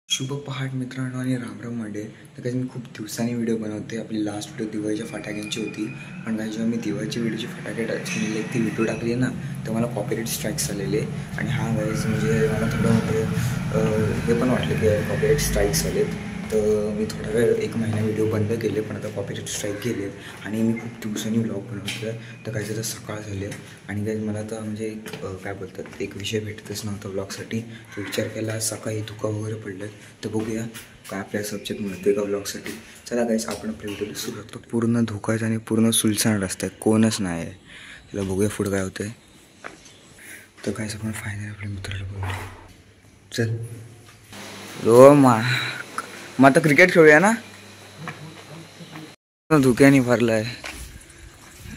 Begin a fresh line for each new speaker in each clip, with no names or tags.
शुभ पहाट मित्रांनो आणि रामराम मंडे. तर काही मी खूप दिवसांनी व्हिडिओ बनवते. आपली लास्ट व्हिडिओ दिवाळीच्या फटाक्यांची होती, पण काही जेव्हा मी दिवाळीची व्हिडिओची फटाके ती व्हिडिओ टाकली ना, तर मला कॉपीराईट स्ट्राईक्स आलेले. आणि हा गाईज म्हणजे मला थोडं म्हणजे हे पण वाटलं की कॉपीराईट स्ट्राईक्स आलेत. तर मी थोडा वेळ 1 महिना व्हिडिओ बंद केले, पण आता कॉपीराईट स्ट्राईक गेले आणि मी खूप दिवसांनी व्लॉग बनवतो आहे. तर काही तर सकाळ झाले आणि काही मला आता म्हणजे काय बोलतात एक विषय भेटतच नव्हता व्लॉगसाठी. तो विचार केला, सकाळी धुका वगैरे पडले. तर बघूया काय आपल्या सब्जेक्ट मिळते का व्लॉगसाठी. चला गाईस आपण आपल्या व्हिडिओला सुरू करतो. पूर्ण धुकाच आणि पूर्ण सुलसाण रस्ता आहे, कोणच नाही आहे. त्याला बघूया पुढं काय होतं आहे. तर काहीच आपण फायनल आपल्या मित्राला बघूया. चल रो मग आता क्रिकेट खेळूया ना. धुक्याने भरला आहे.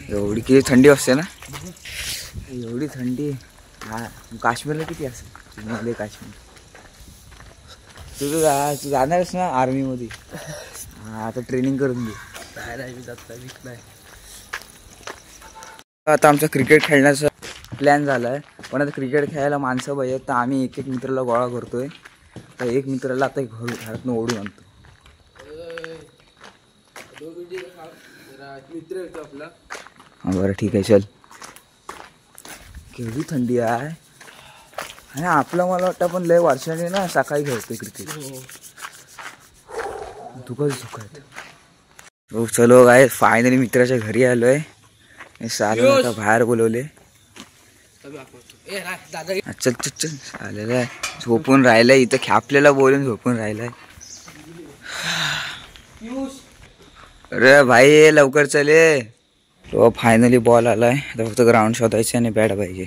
एवढी किती थंडी असते ना, एवढी थंडी. हा काश्मीरला किती असेल मध्ये काश्मीर. तू जाणारच ना आर्मीमध्ये. हा आता ट्रेनिंग करून घे. नाही आता आमचा क्रिकेट खेळण्याचा प्लॅन झाला आहे, पण आता क्रिकेट खेळायला माणसं पाहिजे. तर आम्ही एक मित्राला गोळा करतोय. तर एक मित्राला आता घरातून ओढून आणतो. हां बरं ठीक आहे चल. केवढी थंडी आहे आणि आपलं मला वाटतं पण लय वर्षाने ना सकाळी खेळतोय क्रिकेट. धुकत हो. चलो काय फायनली मित्राच्या घरी आलोय. साला आता बाहेर बोलवले. चल चल चल आलेलं आहे. झोपून राहिलंय इथं, खेपलेला बोलून झोपून राहिलाय. अरे भाई लवकर चले. तो फायनली बॉल आलाय. आता फक्त ग्राउंड शोधायचे आणि बॅट पाहिजे.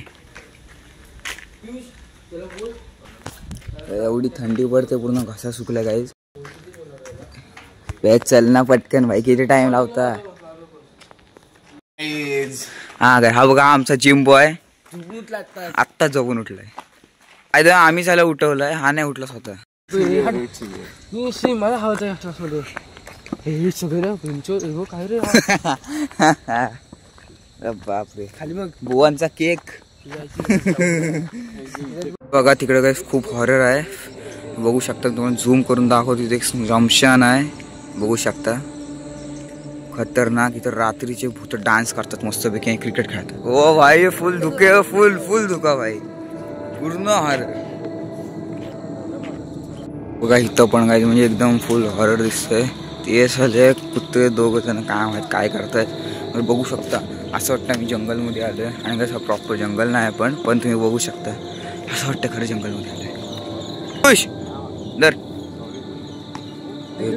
एवढी थंडी पडते, पूर्ण घसा सुकला गाईज. बॅट चल ना पटकन भाई, किती टाइम लावता. हा काय हा बघा आमचा जिम बॉय आत्ता जगून उठलाय. आयदा आम्ही त्याला उठवलाय, हा नाही उठला स्वतः.
मला हवं काय रे
बापरे. खाली बघ बुवांचा केक. बघा तिकडे काय खूप हॉरर आहे. बघू शकता तुम्हाला झूम करून दाखवतो. तिथे एक रमशान आहे, बघू शकता. खतरनाक. इथं रात्रीचे भूत डान्स करतात मस्तपैकी आणि क्रिकेट खेळतात. ओ भाई फुल धुके, फुल धुका भाई, पूर्ण हॉरर. बघा इथं पण काय म्हणजे एकदम फुल हॉरर दिसतंय. ते झाले कुत्रे 2 जण काय माहित काय करतायत. बघू शकता असं वाटतं मी जंगलमध्ये आलोय. आणि कसं प्रॉपर जंगल नाही पण तुम्ही बघू शकता असं वाटतं खरं जंगलमध्ये आलोय. खुश दर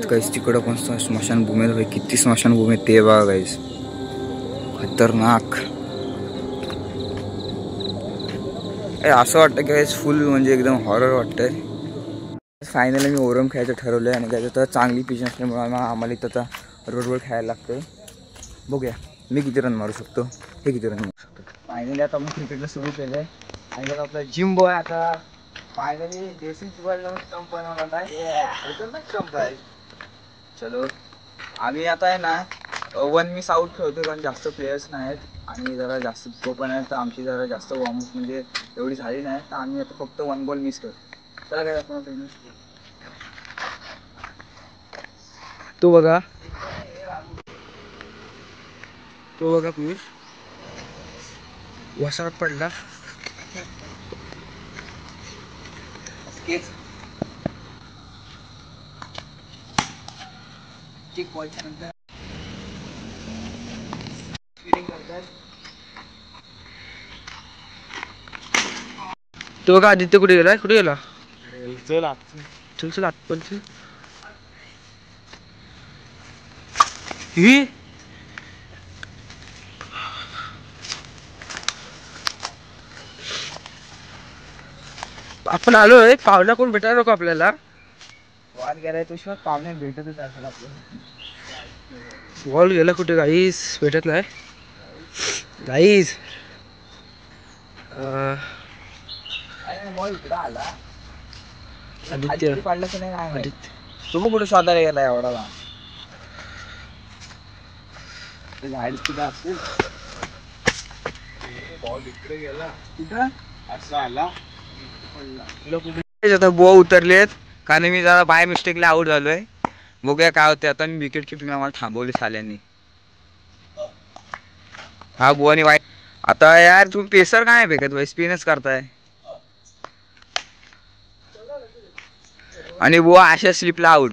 काहीच तिकडं पण स्मशानभूमी आहे. किती स्मशानभूमी आहे ते बघा गाईस, खतरनाक. असं वाटतं की फुल म्हणजे एकदम हॉरर वाटतंय. फायनली मी ओरम खेळायचं ठरवलं आहे आणि त्याच्यात चांगली पिच नसल्यामुळे आम्हाला इथं आता रोडवर खेळायला लागतं. बघूया मी किती रन मारू शकतो, हे किती रन मारू शकतो. फायनली आता मी क्रिकेटला सुरू केलं आहे. आणि आपला जिम बॉय आता फायनली देसी स्टंप बनवला आहे. चलो आम्ही आता आहे ना 1 मिस आउट खेळतो, कारण जास्त प्लेयर्स नाहीत आणि जरा जास्त तो पण आहे. तर आमची जरा जास्त वॉर्मअप म्हणजे एवढी झाली नाही. तर आम्ही आता फक्त 1 बॉल मिस करतो. चला काय आपण
तो बघा पियुष वसात पडला. तो बघा आदित्य कुठे गेला, चल आतपण चल. ही आपण आलोय. पाहुणा कोण भेटायला नको आपल्याला.
बॉल गेलाय तो शिवाय पाहुणे भेटतच असेल आपल्याला.
बॉल गेला कुठे गाईस, भेटत नाही गाईस.
बॉल इकडं आला
आदित्य
पाडलं की नाही काय माहित. तुम्ही कुठे शोधायला गेला एवढा लांब. बॉल इकडे गेला, तिथं असं आला.
आता बुवा उतरलेत.
कारण मी जरा बाय मिस्टेकली आऊट झालोय. बघूया काय होते आता. मी विकेट किपिंग आम्हाला थांबवली साल्यांनी. हा बुवानी वाईट. आता यार तुम्ही पेसर काय फेकत भाई, स्पिनच करताय. आणि बुवा अशा स्लिपला आऊट.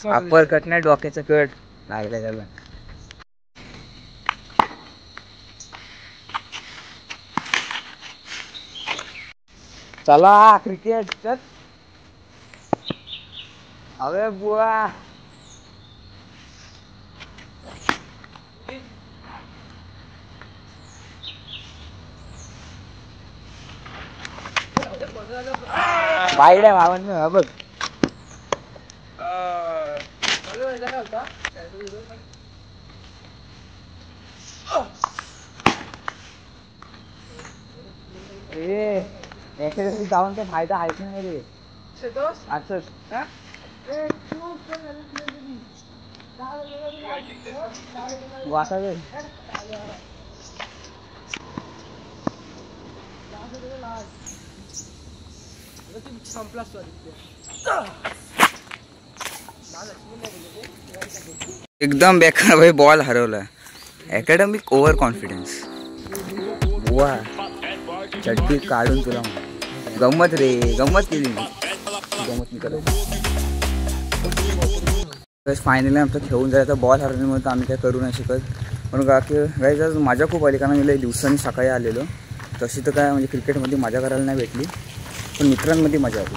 अप्पर कट नाही, डोक्याचा कट लागलाय त्याला. चला क्रिकेट चल. अबे बुवा वाईड आहे मावन बघ. जाऊन काय फायदा आहेच नाही रे. असंच वाचावे. एकदम बेकार भाई, बॉल हरवला. Academic over confidence. बुवा चड्डी काढून तुला गंमत रे, गंमत केली मी. गंमत मी करत. फायनली आमचं खेळून जायचं. बॉल हरवल्यामुळे तर आम्ही काय करू नाही शकत. पण गाईज मजा खूप आली, कारण मी दिवसांनी सकाळी आलेलो. तशी तर काय म्हणजे क्रिकेटमध्ये मजा करायला नाही भेटली, पण मित्रांमध्ये मजा आली.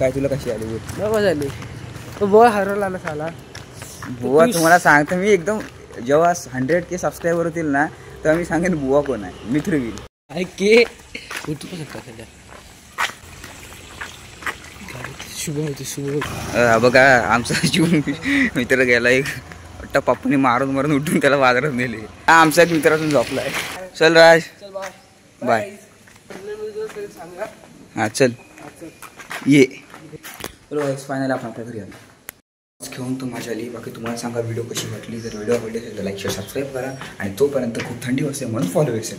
काय तुला कशी आली?
मजा झाली. तो बॉल हरवला ना साला.
बुवा तुम्हाला सांगतो मी, एकदम जेव्हा 100K सबस्क्रायबर होतील ना तेव्हा मी सांगेन बुवा कोण आहे. मित्र होईल. बघा आमचा जीवन मित्र गेला एक. पप्पाने मारून मारून उठून त्याला बाजारात नेले. हा आमचा एक मित्र असून झोपलाय. चल राज बाय. हा चल ये. फायनल आपण आपल्या घरी आलो. घेऊन तो मजा आली. बाकी तुम्हाला सांगा व्हिडिओ कशी वाटली. जर व्हिडिओ आवडली असेल तर लाईक शेअर सबस्क्राईब करा. आणि तोपर्यंत खूप थंडी वाजते म्हणून फॉलो असेल.